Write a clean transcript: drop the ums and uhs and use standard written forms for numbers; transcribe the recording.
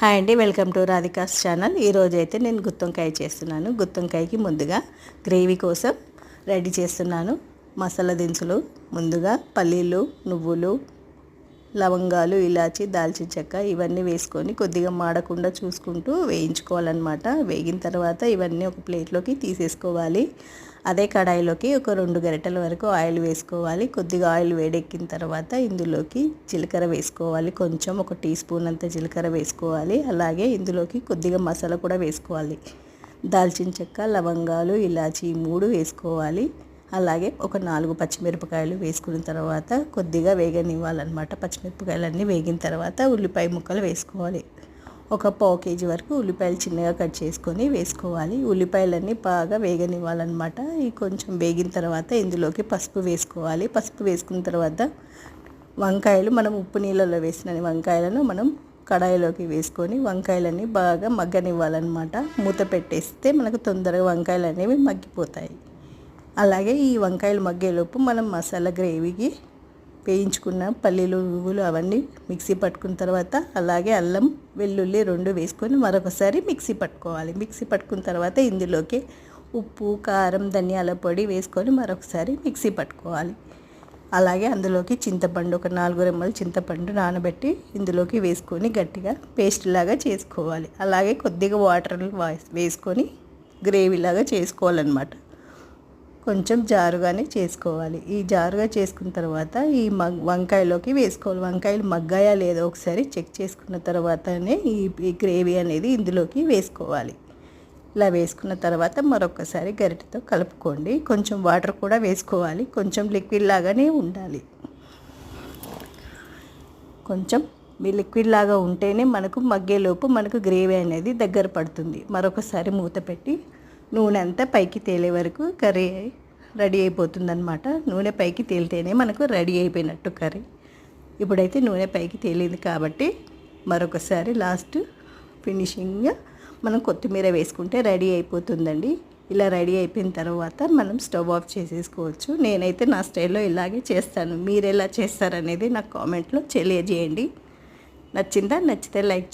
Hi అండి, welcome to Radhika's channel. ఈరోజు అయితే నేను గుత్తొంకాయ చేస్తున్నాను. గుత్తొంకాయకి ముందుగా గ్రేవీ కోసం రెడీ చేస్తున్నాను. మసాలా దినుసులు ముందుగా పల్లీలు, నువ్వులు, లవంగాలు, ఇలాచి, దాల్చిన చెక్క ఇవన్నీ వేసుకొని కొద్దిగా మాడకుండా చూసుకుంటూ వేయించుకోవాలన్నమాట. వేగిన తర్వాత ఇవన్నీ ఒక ప్లేట్లోకి తీసేసుకోవాలి. అదే కడాయిలోకి ఒక 2 గరిటెల వరకు ఆయిల్ వేసుకోవాలి. కొద్దిగా ఆయిల్ వేడెక్కిన తర్వాత ఇందులోకి జీలకర్ర వేసుకోవాలి. కొంచెం ఒక టీ స్పూన్ అంత జీలకర్ర వేసుకోవాలి. అలాగే ఇందులోకి కొద్దిగా మసాలా కూడా వేసుకోవాలి. దాల్చిన చెక్క, లవంగాలు, ఇలాచి 3 వేసుకోవాలి. అలాగే ఒక 4 పచ్చిమిరపకాయలు వేసుకున్న తర్వాత కొద్దిగా వేగనివ్వాలన్నమాట. పచ్చిమిరపకాయలన్నీ వేగిన తర్వాత ఉల్లిపాయ ముక్కలు వేసుకోవాలి. ఒక పావు కేజీ వరకు ఉల్లిపాయలు చిన్నగా కట్ చేసుకొని వేసుకోవాలి. ఉల్లిపాయలన్నీ బాగా వేగనివ్వాలన్నమాట. ఈ కొంచెం వేగిన తర్వాత ఇందులోకి పసుపు వేసుకోవాలి. పసుపు వేసుకున్న తర్వాత వంకాయలు, మనం ఉప్పు నీళ్ళలో వేసిన వంకాయలను మనం కడాయిలోకి వేసుకొని వంకాయలన్నీ బాగా మగ్గనివ్వాలన్నమాట. మూత పెట్టేస్తే మనకు తొందరగా వంకాయలు అనేవి మగ్గిపోతాయి. అలాగే ఈ వంకాయలు మగ్గేలోపు మనం మసాలా గ్రేవీకి వేయించుకున్న పల్లీలు, నువ్వులు అవన్నీ మిక్సీ పట్టుకున్న తర్వాత అలాగే అల్లం, వెల్లుల్లి 2 వేసుకొని మరొకసారి మిక్సీ పట్టుకోవాలి. మిక్సీ పట్టుకున్న తర్వాత ఇందులోకి ఉప్పు, కారం, ధనియాల పొడి వేసుకొని మరొకసారి మిక్సీ పట్టుకోవాలి. అలాగే అందులోకి చింతపండు, ఒక 4 రెమ్మలు చింతపండు నానబెట్టి ఇందులోకి వేసుకొని గట్టిగా పేస్ట్ లాగా చేసుకోవాలి. అలాగే కొద్దిగా వాటర్ వేసుకొని గ్రేవీలాగా చేసుకోవాలన్నమాట. కొంచెం జారుగానే చేసుకోవాలి. ఈ జారుగా చేసుకున్న తర్వాత ఈ వంకాయలోకి వేసుకోవాలి. వంకాయలు మగ్గాయా లేదో ఒకసారి చెక్ చేసుకున్న తర్వాతనే ఈ గ్రేవీ అనేది ఇందులోకి వేసుకోవాలి. ఇలా వేసుకున్న తర్వాత మరొకసారి గరిటెతో కలుపుకోండి. కొంచెం వాటర్ కూడా వేసుకోవాలి. కొంచెం లిక్విడ్ లాగానే ఉండాలి. కొంచెం లిక్విడ్ లాగా ఉంటేనే మనకు మగ్గేలోపు మనకు గ్రేవీ అనేది దగ్గర పడుతుంది. మరొకసారి మూత పెట్టి నూనె అంతా పైకి తేలే వరకు కర్రీ రెడీ అయిపోతుందన్నమాట. నూనె పైకి తేలితేనే మనకు రెడీ అయిపోయినట్టు కర్రీ. ఇప్పుడైతే నూనె పైకి తేలింది కాబట్టి మరొకసారి లాస్ట్ ఫినిషింగ్గా మనం కొత్తిమీర వేసుకుంటే రెడీ అయిపోతుందండి. ఇలా రెడీ అయిపోయిన తర్వాత మనం స్టవ్ ఆఫ్ చేసేసుకోవచ్చు. నేనైతే నా స్టైల్లో ఇలాగే చేస్తాను. మీరు ఎలా చేస్తారనేది నాకు కామెంట్లో తెలియజేయండి. నచ్చిందా? నచ్చితే లైక్ చేయండి.